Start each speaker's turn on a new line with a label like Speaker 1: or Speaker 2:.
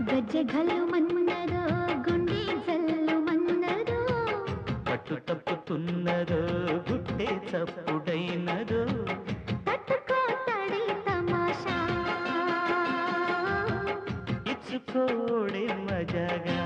Speaker 1: గజ్జె ఘల్లు మన్నదో గుండె జల్లు మన్నదో
Speaker 2: పట్టు తప్పుతున్నదో గుట్టే చప్పుడైనదో
Speaker 1: తట్టుకోతడి తమాషా
Speaker 2: ఇచ్చుకోడే మజాగా